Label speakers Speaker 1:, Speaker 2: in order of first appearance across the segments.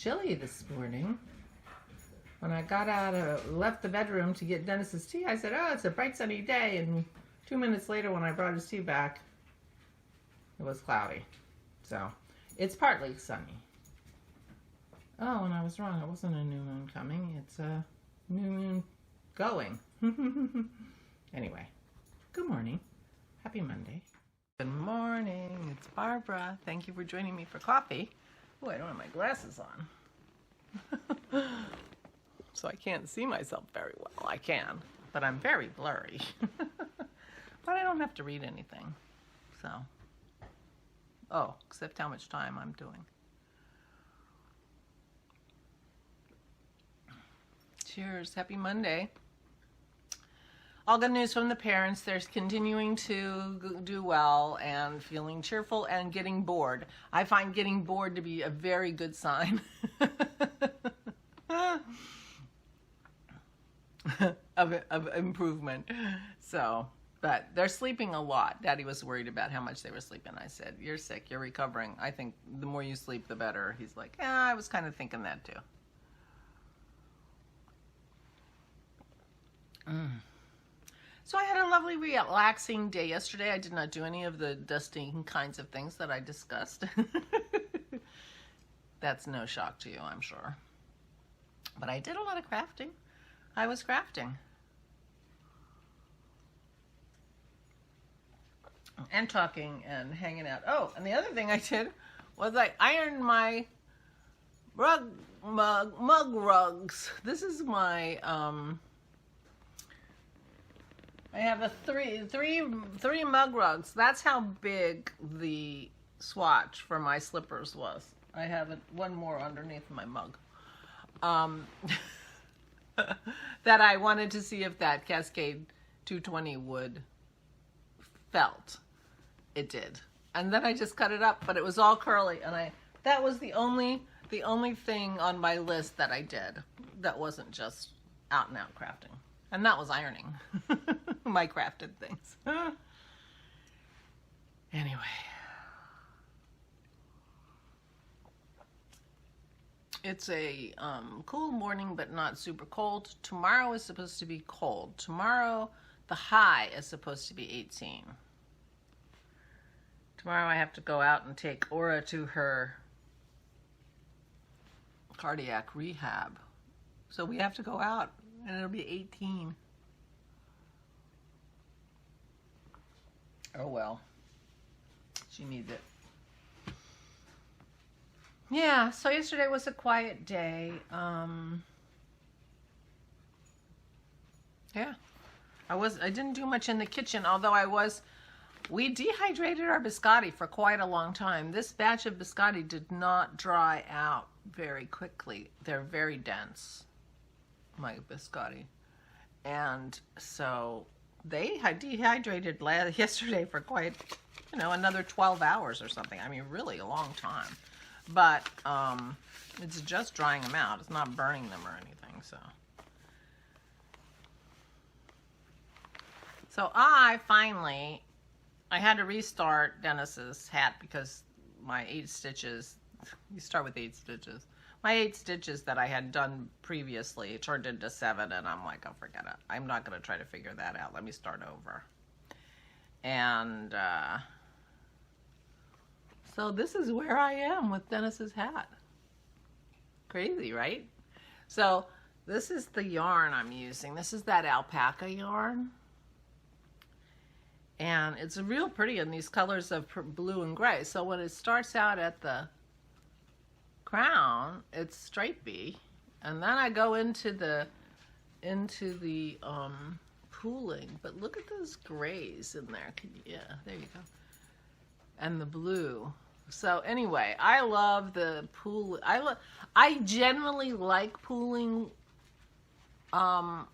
Speaker 1: chilly this morning. When I got left the bedroom to get Dennis's tea, I said, oh, it's a bright sunny day. And 2 minutes later, when I brought his tea back, it was cloudy. So it's partly sunny. Oh, and I was wrong. It wasn't a new moon coming. It's a new moon going. Anyway, good morning. Happy Monday. Good morning. It's Barbara. Thank you for joining me for coffee. Oh, I don't have my glasses on. So I can't see myself very well. I can, but I'm very blurry. But I don't have to read anything. So, oh, except how much time I'm doing. Cheers. Happy Monday. All good news from the parents. They're continuing to do well and feeling cheerful and getting bored. I find getting bored to be a very good sign of improvement. So, but they're sleeping a lot. Daddy was worried about how much they were sleeping. I said, you're sick, you're recovering. I think the more you sleep, the better. He's like, yeah, I was kind of thinking that too. So I had a lovely relaxing day yesterday. I did not do any of the dusting kinds of things that I discussed. That's no shock to you, I'm sure. But I did a lot of crafting. I was crafting. And talking and hanging out. Oh, and the other thing I did was I ironed my mug rugs. This is my I have a three mug rugs. That's how big the swatch for my slippers was. I have one more underneath my mug. That I wanted to see if that Cascade 220 would felt. It did. And then I just cut it up, but it was all curly, and that was the only thing on my list that I did that wasn't just out and out crafting. And that was ironing. My crafted things. Anyway. It's a cool morning, but not super cold. Tomorrow is supposed to be cold. Tomorrow, the high is supposed to be 18. Tomorrow I have to go out and take Aura to her cardiac rehab. So we have to go out, and it'll be 18. Oh well. She needs it. Yeah, so yesterday was a quiet day. Yeah. I didn't do much in the kitchen, although we dehydrated our biscotti for quite a long time. This batch of biscotti did not dry out very quickly. They're very dense, my biscotti. And so they had dehydrated yesterday for quite, another 12 hours or something. I mean, really a long time. But it's just drying them out. It's not burning them or anything, so. So I had to restart Dennis's hat because my 8 stitches, you start with 8 stitches. My 8 stitches that I had done previously turned into 7, and I'm like, oh, forget it. I'm not going to try to figure that out. Let me start over. And so this is where I am with Dennis's hat. Crazy, right? So this is the yarn I'm using. This is that alpaca yarn. And it's real pretty in these colors of blue and gray. So when it starts out at the crown, it's stripy. And then I go into the pooling. But look at those grays in there. Yeah, there you go. And the blue. So anyway, I love the pool. I generally like pooling, and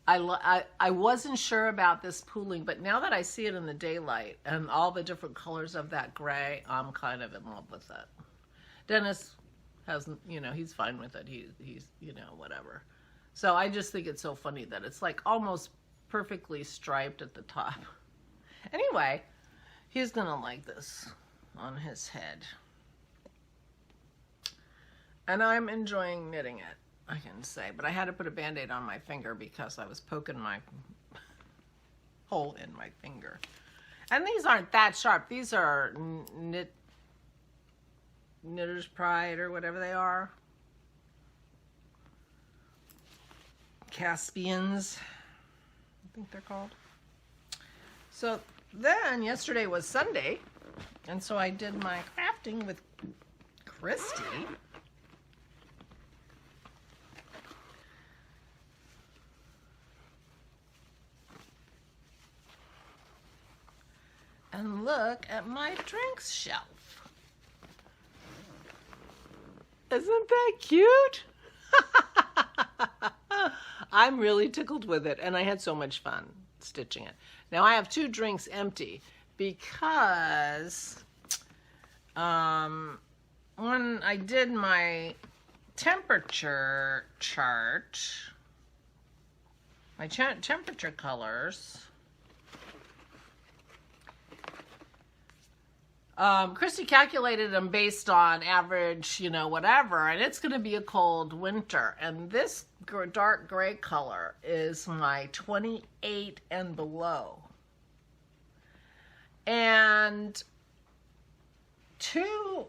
Speaker 1: I wasn't sure about this pooling, but now that I see it in the daylight and all the different colors of that gray, I'm kind of in love with it. Dennis hasn't, he's fine with it. He's whatever. So I just think it's so funny that it's like almost perfectly striped at the top. Anyway, he's gonna like this. on his head. And I'm enjoying knitting it, I can say. But I had to put a Band-Aid on my finger because I was poking my hole in my finger. And these aren't that sharp. These are Knitter's Pride or whatever they are. Caspians, I think they're called. So then yesterday was Sunday, and so I did my crafting with Christy. And look at my drinks shelf. Isn't that cute? I'm really tickled with it, and I had so much fun stitching it. Now I have 2 drinks empty because when I did my temperature chart, my temperature colors, Christy calculated them based on average, you know, whatever, and it's going to be a cold winter. And this dark gray color is my 28 and below. And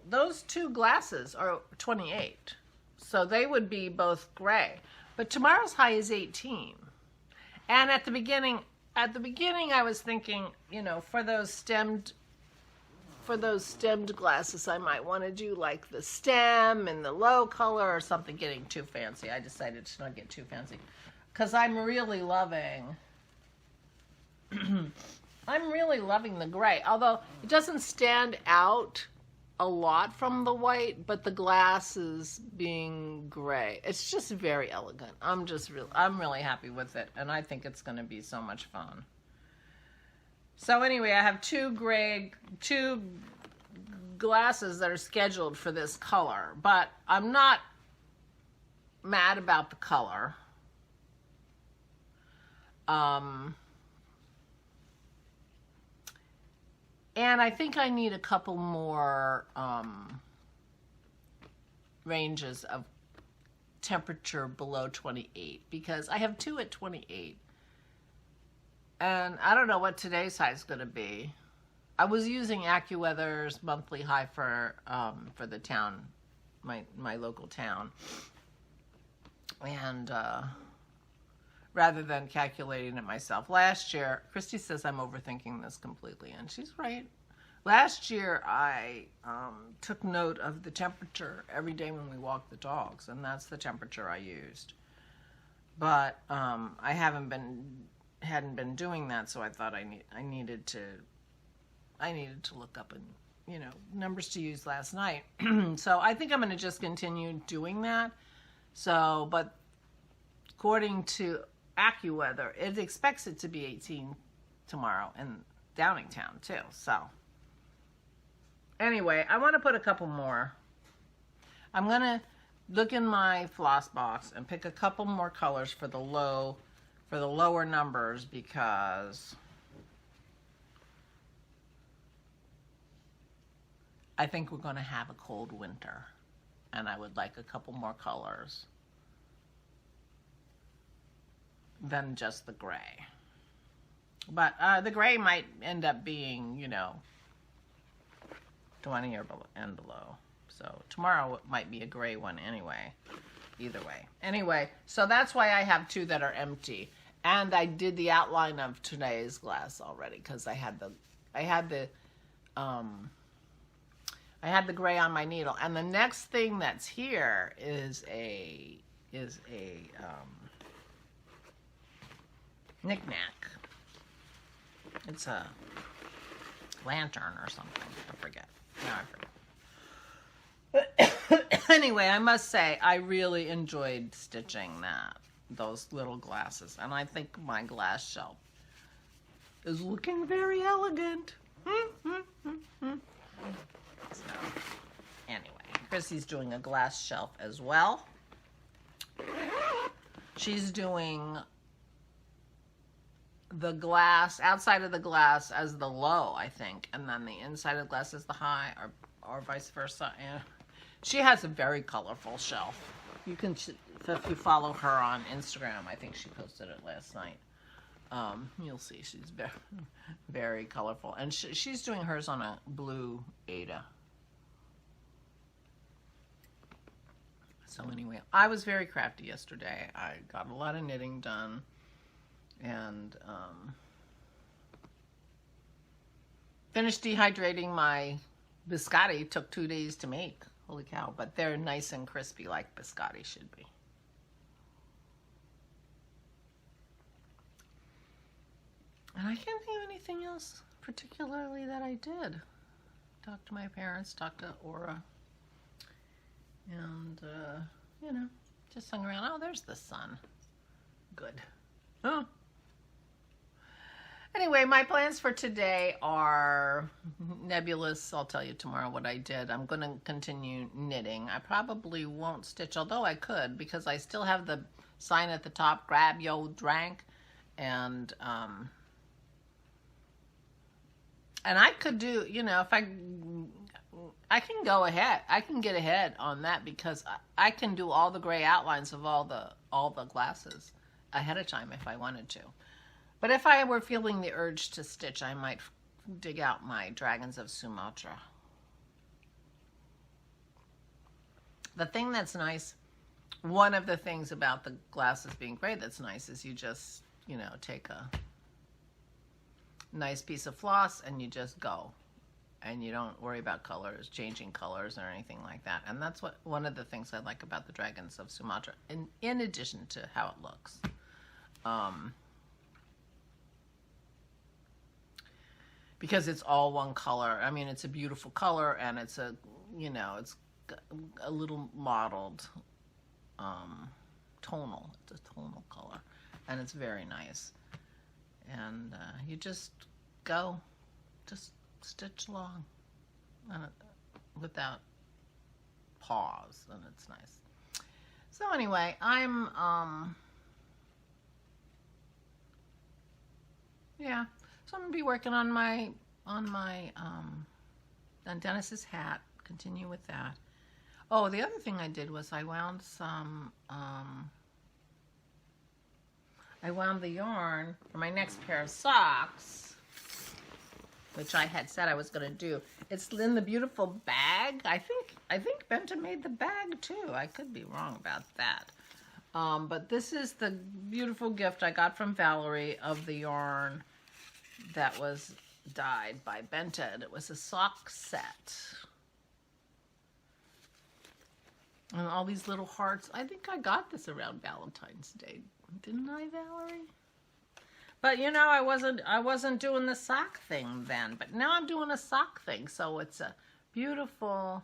Speaker 1: those 2 glasses are 28. So they would be both gray. But tomorrow's high is 18. And at the beginning I was thinking, you know, for those stemmed glasses, I might want to do like the stem and the low color or something, getting too fancy. I decided to not get too fancy because I'm really loving the gray, although it doesn't stand out a lot from the white, but the glasses being gray, it's just very elegant. I'm really happy with it, and I think it's going to be so much fun. So anyway, I have 2 glasses that are scheduled for this color, but I'm not mad about the color. And I think I need a couple more ranges of temperature below 28 because I have 2 at 28. And I don't know what today's high is going to be. I was using AccuWeather's monthly high for the town, my local town. And rather than calculating it myself. Last year, Christy says I'm overthinking this completely, and she's right. Last year, I took note of the temperature every day when we walked the dogs, and that's the temperature I used. But I hadn't been doing that, so I thought I needed to look up and, you know, numbers to use last night. So I think I'm going to just continue doing that. So, but according to AccuWeather, it expects it to be 18 tomorrow in Downingtown too. So anyway, I want to put a couple more. I'm going to look in my floss box and pick a couple more colors for the lower numbers because I think we're going to have a cold winter, and I would like a couple more colors than just the gray. But the gray might end up being, you know, 20 or and below. So tomorrow might be a gray one anyway. Either way. Anyway, so that's why I have 2 that are empty. And I did the outline of today's glass already because I had the gray on my needle. And the next thing that's here is a knick-knack. It's a lantern or something. I forget. Now I forget. Anyway, I must say I really enjoyed stitching those little glasses, and I think my glass shelf is looking very elegant. So, anyway, Chrissy's doing a glass shelf as well. She's doing the glass, outside of the glass as the low, I think, and then the inside of the glass is the high, or vice versa. And she has a very colorful shelf. You can, if you follow her on Instagram, I think she posted it last night. You'll see she's very, very colorful, and she's doing hers on a blue Ada. So anyway, I was very crafty yesterday. I got a lot of knitting done, and finished dehydrating my biscotti. Took 2 days to make. Holy cow, but they're nice and crispy like biscotti should be. And I can't think of anything else particularly that I did. Talked to my parents, talked to Aura, and, you know, just hung around. Oh, there's the sun. Good. Oh. Anyway, my plans for today are nebulous. I'll tell you tomorrow what I did. I'm going to continue knitting. I probably won't stitch, although I could, because I still have the sign at the top, grab yo drank, and I could do, you know, if I can go ahead. I can get ahead on that because I can do all the gray outlines of all the glasses ahead of time if I wanted to. But if I were feeling the urge to stitch, I might dig out my Dragons of Sumatra. The thing that's nice, one of the things about the glasses being gray that's nice is you just, you know, take a nice piece of floss and you just go. And you don't worry about colors, changing colors or anything like that. And that's what one of the things I like about the Dragons of Sumatra, in addition to how it looks. Because it's all one color. I mean, it's a beautiful color, and it's a, you know, it's a little mottled, tonal. It's a tonal color, and it's very nice. And you just go, just stitch along, and without pause, and it's nice. So anyway, I'm yeah. So I'm gonna be working on my on Dennis's hat. Continue with that. Oh, the other thing I did was I wound some. I wound the yarn for my next pair of socks, which I had said I was gonna do. It's in the beautiful bag. I think Benta made the bag too. I could be wrong about that. But this is the beautiful gift I got from Valerie of the yarn that was dyed by Benta, and it was a sock set. And all these little hearts. I think I got this around Valentine's Day. Didn't I, Valerie? But you know, I wasn't doing the sock thing then, but now I'm doing a sock thing. So it's a beautiful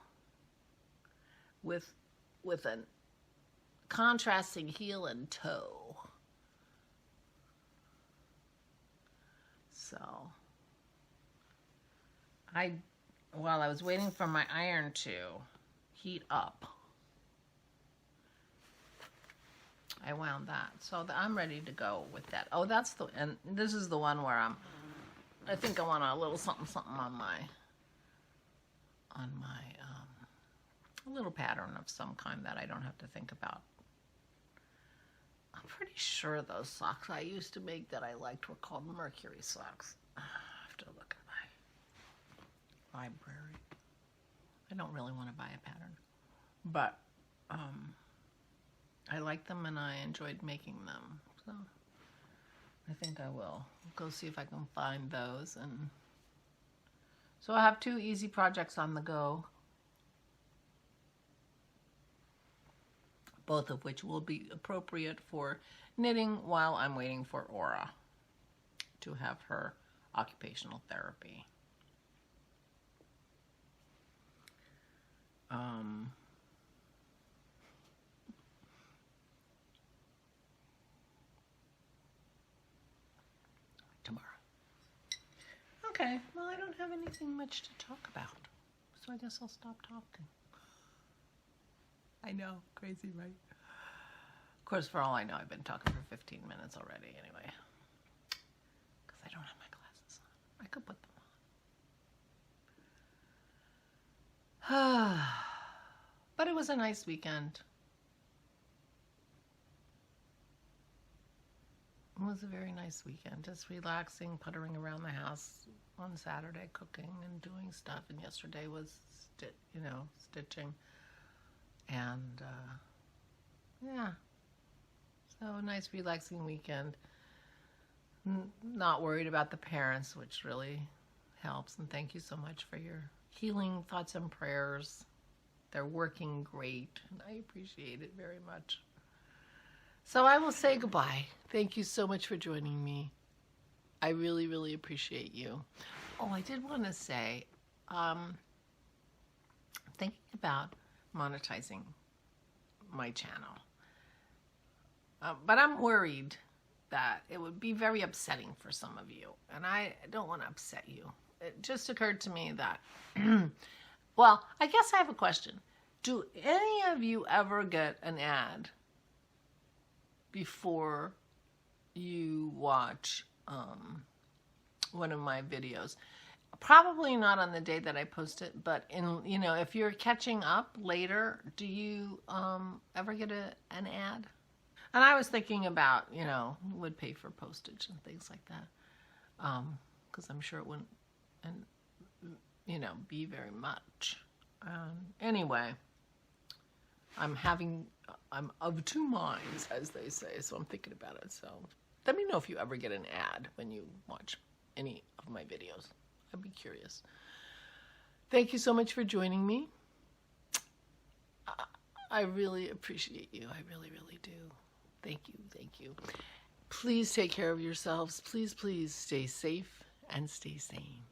Speaker 1: with a contrasting heel and toe. So, while I was waiting for my iron to heat up, I wound that. So I'm ready to go with that. Oh, and this is the one where I think I want a little something on my, a little pattern of some kind that I don't have to think about. I'm pretty sure those socks I used to make that I liked were called Mercury socks. I have to look at my library. I don't really want to buy a pattern, but I like them and I enjoyed making them. So I think I will go see if I can find those. And so I have 2 easy projects on the go, both of which will be appropriate for knitting while I'm waiting for Aura to have her occupational therapy. Tomorrow. Okay, well, I don't have anything much to talk about, so I guess I'll stop talking. I know, crazy, right? Of course, for all I know, I've been talking for 15 minutes already anyway. don't have my glasses on. I could put them on. But it was a nice weekend. It was a very nice weekend. Just relaxing, puttering around the house on Saturday, cooking and doing stuff. And yesterday was, stitching. And, yeah. So a nice, relaxing weekend. Not worried about the parents, which really helps. And thank you so much for your healing thoughts and prayers. They're working great, and I appreciate it very much. So I will say goodbye. Thank you so much for joining me. I really, really appreciate you. Oh, I did want to say, thinking about monetizing my channel. But I'm worried that it would be very upsetting for some of you. And I don't want to upset you. It just occurred to me that, well, I guess I have a question. Do any of you ever get an ad before you watch one of my videos? Probably not on the day that I post it, but if you're catching up later, do you ever get an ad? And I was thinking about, would pay for postage and things like that, because I'm sure it wouldn't, be very much. Anyway, I'm of two minds, as they say, so I'm thinking about it. So let me know if you ever get an ad when you watch any of my videos. I'd be curious. Thank you so much for joining me. I really appreciate you. I really, really do. Thank you. Thank you. Please take care of yourselves. Please, please stay safe and stay sane.